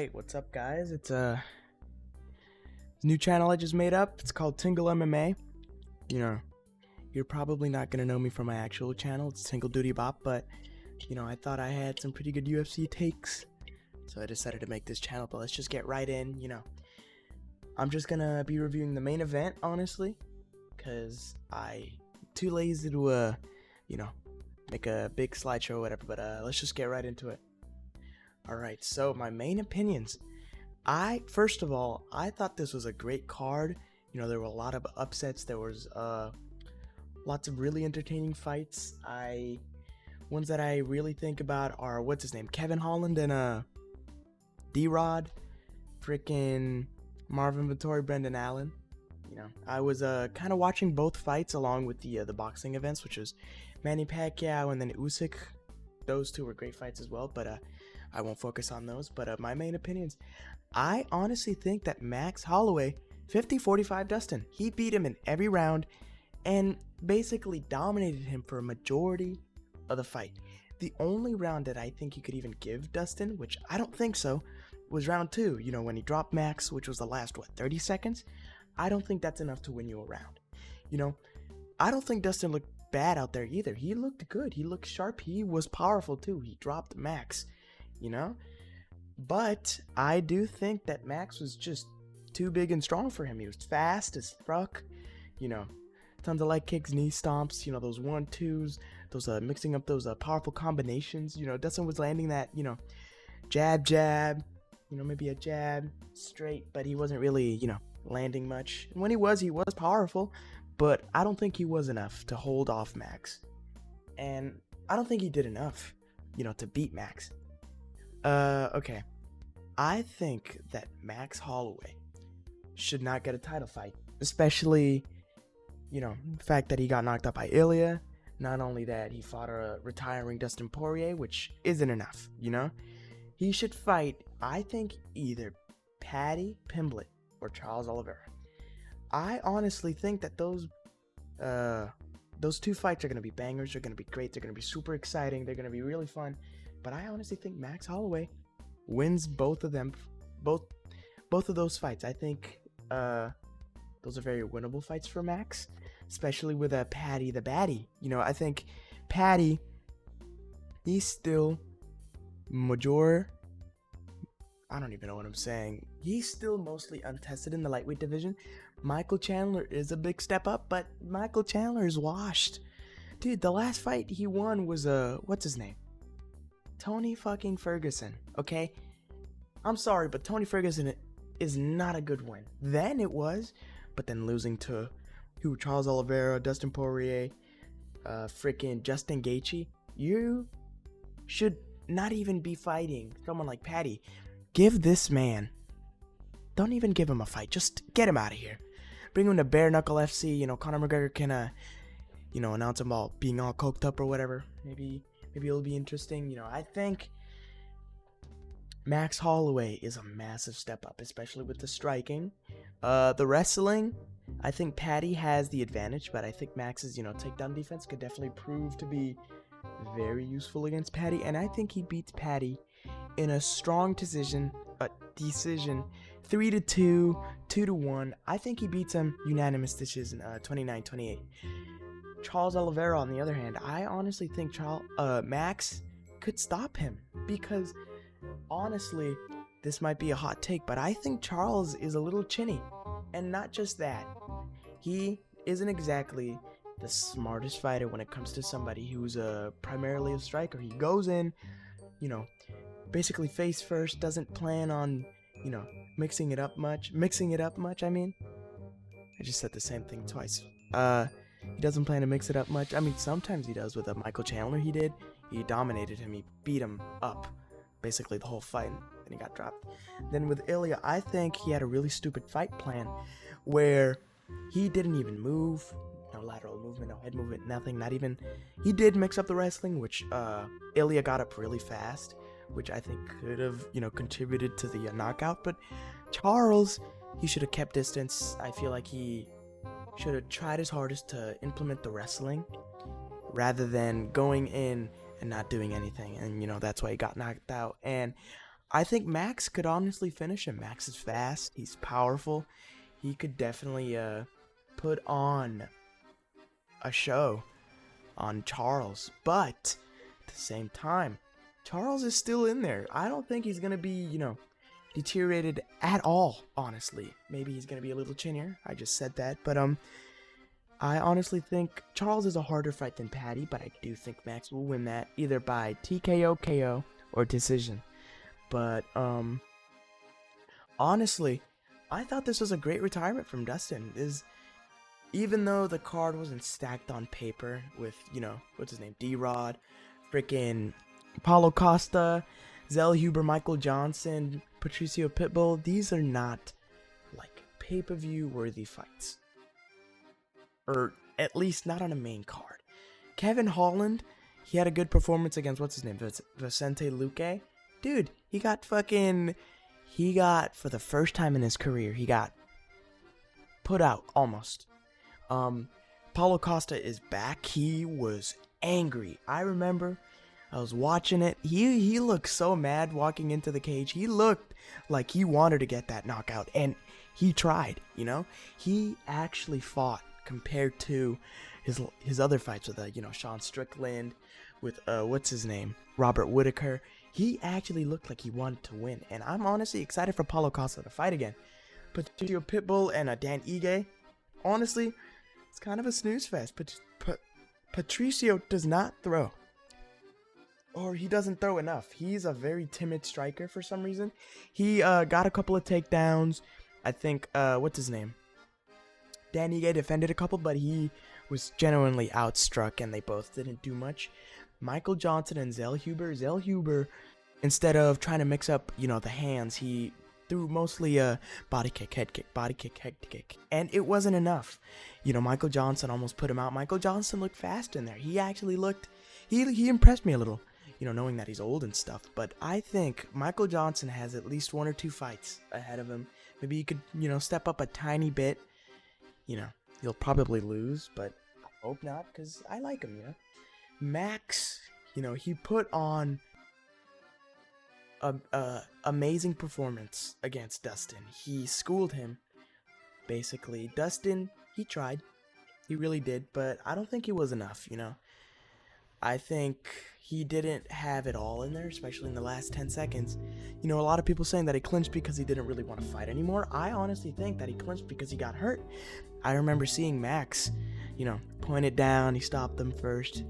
Alright, what's up guys? It's a new channel I just made up. It's called Tingle MMA. You know, you're probably not gonna know me from my actual channel. It's Tingle Duty Bop, but I thought I had some pretty good UFC takes. So I decided to make this channel, but let's just get right in, I'm just gonna be reviewing the main event, honestly, cause I'm too lazy to make a big slideshow or whatever, but let's just get right into it. Alright, so my main opinions. First of all, I thought this was a great card. There were a lot of upsets. There was lots of really entertaining fights. Ones that I really think about are, what's his name? Kevin Holland and D-Rod. Freaking Marvin Vettori, Brendan Allen. I was kind of watching both fights along with the boxing events, which was Manny Pacquiao and then Usyk. Those two were great fights as well, but I won't focus on those. But my main opinions, I honestly think that Max Holloway, 50-45 Dustin. He beat him in every round and basically dominated him for a majority of the fight. The only round that I think you could even give Dustin, which I don't think so, was round 2. When he dropped Max, which was the last, 30 seconds? I don't think that's enough to win you a round. I don't think Dustin looked bad out there either. He looked good. He looked sharp. He was powerful too. He dropped Max, But I do think that Max was just too big and strong for him. He was fast as fuck, tons of leg kicks, knee stomps, those 1-2s, those mixing up those powerful combinations. Dustin was landing that, jab, maybe a jab straight, but he wasn't really, landing much. And when he was powerful, but I don't think he was enough to hold off Max. And I don't think he did enough, to beat Max. Okay. I think that Max Holloway should not get a title fight, especially, the fact that he got knocked out by Ilya. Not only that, he fought a retiring Dustin Porier, which isn't enough, He should fight, I think, either Paddy Pimblett or Charles Oliveira. I honestly think that those two fights are going to be bangers. They're going to be great. They're going to be super exciting. They're going to be really fun. But I honestly think Max Holloway wins both of them, both of those fights. I think those are very winnable fights for Max, especially with Paddy the Baddy. I think Paddy, he's still I don't even know what I'm saying. He's still mostly untested in the lightweight division. Michael Chandler is a big step up, but Michael Chandler is washed. Dude, the last fight he won was, what's his name? Tony fucking Ferguson, okay? I'm sorry, but Tony Ferguson is not a good win. Then it was, but then losing to Charles Oliveira, Dustin Porier, freaking Justin Gaethje. You should not even be fighting someone like Paddy. Give this man, don't even give him a fight. Just get him out of here. Bring him to Bare Knuckle FC. Conor McGregor can, announce him all being all coked up or whatever. Maybe it'll be interesting. I think Max Holloway is a massive step up, especially with the striking. The wrestling, I think Paddy has the advantage, but I think Max's, takedown defense could definitely prove to be very useful against Paddy, and I think he beats Paddy in a strong decision, 3-2, 2-1. I think he beats him unanimous decision, 29-28. Charles Oliveira, on the other hand, I honestly think Max could stop him, because honestly, this might be a hot take, but I think Charles is a little chinny. And not just that, he isn't exactly the smartest fighter when it comes to somebody who's primarily a striker. He goes in, basically face first, doesn't plan on, mixing it up much, I mean. I just said the same thing twice. He doesn't plan to mix it up much. I mean, sometimes he does. With Michael Chandler, he did. He dominated him. He beat him up basically the whole fight, and then he got dropped. Then with Ilya, I think he had a really stupid fight plan where he didn't even move. No lateral movement, no head movement, nothing, not even. He did mix up the wrestling, which Ilya got up really fast, which I think could have, contributed to the knockout. But Charles, he should have kept distance. I feel like he should have tried his hardest to implement the wrestling rather than going in and not doing anything. And, that's why he got knocked out. And I think Max could honestly finish him. Max is fast. He's powerful. He could definitely put on a show on Charles. But at the same time, Charles is still in there. I don't think he's going to be, deteriorated at all, honestly. Maybe he's going to be a little chinnier. I just said that. But I honestly think Charles is a harder fight than Patty, but I do think Max will win that either by TKO, KO, or decision. But honestly, I thought this was a great retirement from Dustin. Even though the card wasn't stacked on paper with, what's his name, D-Rod, freaking Paulo Costa, Zell Huber, Michael Johnson, Patricio Pitbull, these are not like pay-per-view worthy fights. Or at least not on a main card. Kevin Holland, he had a good performance against, what's his name, Vicente Luque. Dude, he got, for the first time in his career, he got put out, almost. Paulo Costa is back. He was angry. I remember, I was watching it. He looked so mad walking into the cage. He looked like he wanted to get that knockout, and he tried, He actually fought compared to his other fights with, Sean Strickland, with, what's his name, Robert Whittaker. He actually looked like he wanted to win, and I'm honestly excited for Paulo Costa to fight again. Patricio Pitbull and Dan Ige, honestly, it's kind of a snooze fest. Patricio does not throw, or he doesn't throw enough. He's a very timid striker for some reason. He got a couple of takedowns. I think, what's his name? Dan Ige defended a couple, but he was genuinely outstruck, and they both didn't do much. Michael Johnson and Zell Huber, instead of trying to mix up, the hands, he threw mostly a body kick, head kick, and it wasn't enough. Michael Johnson almost put him out. Michael Johnson looked fast in there. He actually looked, he impressed me a little, knowing that he's old and stuff. But I think Michael Johnson has at least 1 or 2 fights ahead of him. Maybe he could, step up a tiny bit. He'll probably lose, but I hope not, because I like him, Max, he put on a amazing performance against Dustin. He schooled him, basically. Dustin, he tried. He really did, but I don't think it was enough, I think he didn't have it all in there, especially in the last 10 seconds. A lot of people saying that he clinched because he didn't really want to fight anymore. I honestly think that he clinched because he got hurt. I remember seeing Max, point it down. He stopped them first,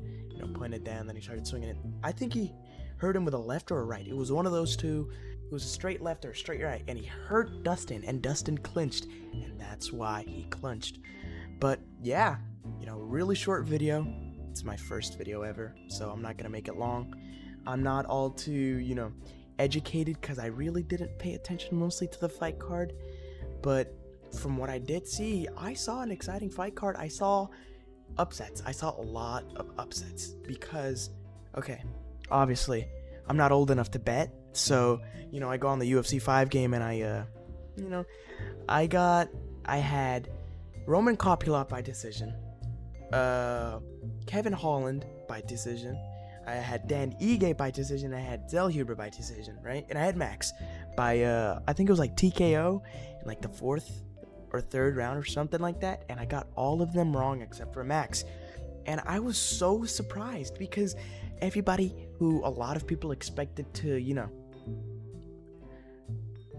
pointed down, then he started swinging it. I think he hurt him with a left or a right. It was one of those two. It was a straight left or a straight right, and he hurt Dustin, and Dustin clinched, and that's why he clinched. But yeah, really short video. It's my first video ever, so I'm not gonna make it long. I'm not all too, educated, because I really didn't pay attention mostly to the fight card. But from what I did see, I saw an exciting fight card. I saw upsets. I saw a lot of upsets because, okay, obviously, I'm not old enough to bet. So, I go on the UFC 5 game and I had Roman Kopylov by decision, Kevin Holland by decision, I had Dan Ige by decision, I had Zell Huber by decision, right? And I had Max by, I think it was like TKO in like the 4th or 3rd round or something like that, and I got all of them wrong except for Max. And I was so surprised because everybody who a lot of people expected to,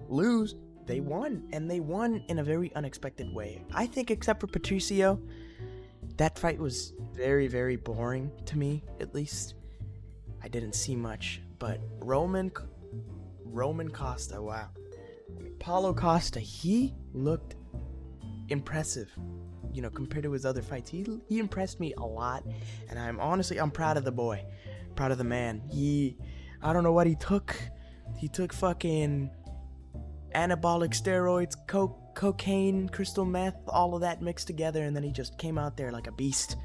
lose, they won, and they won in a very unexpected way. I think except for Patricio, that fight was very, very boring to me, at least. I didn't see much, but Roman Costa, wow. Paulo Costa, he looked impressive, compared to his other fights. He impressed me a lot, and I'm proud of the boy, proud of the man. I don't know what he took. He took fucking anabolic steroids, cocaine, crystal meth, all of that mixed together, and then he just came out there like a beast.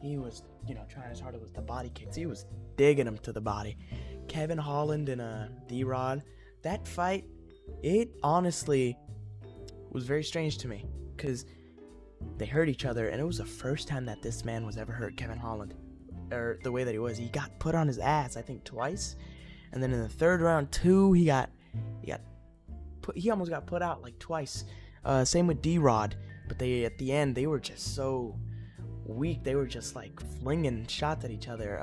He was, trying as hard as the body kicks. He was digging him to the body. Kevin Holland and D-Rod, that fight, it honestly was very strange to me because they hurt each other, and it was the first time that this man was ever hurt, Kevin Holland, or the way that he was. He got put on his ass, I think, twice. And then in the third round too, he almost got put out like twice. Same with D-Rod, but they at the end they were just so weak. They were just like flinging shots at each other.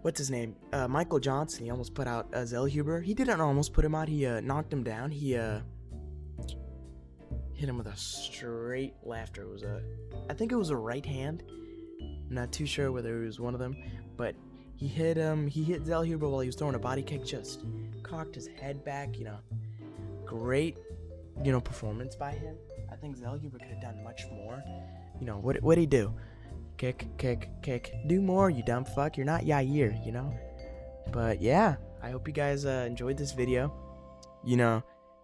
What's his name? Michael Johnson. He almost put out Zellhuber. He didn't almost put him out. He knocked him down. He hit him with a straight left. I think it was a right hand. I'm not too sure whether it was one of them, but he hit Zellhuber while he was throwing a body kick. Just cocked his head back. Great, performance by him. I think Zellhuber could have done much more. What'd he do? Kick. Do more, you dumb fuck. You're not Yair, But yeah, I hope you guys enjoyed this video.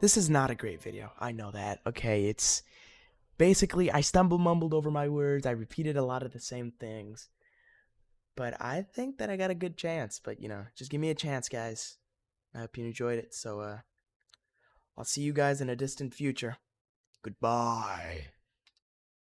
This is not a great video. I know that. Okay, it's basically I mumbled over my words. I repeated a lot of the same things. But I think that I got a good chance. But, just give me a chance, guys. I hope you enjoyed it. So, I'll see you guys in a distant future. Goodbye.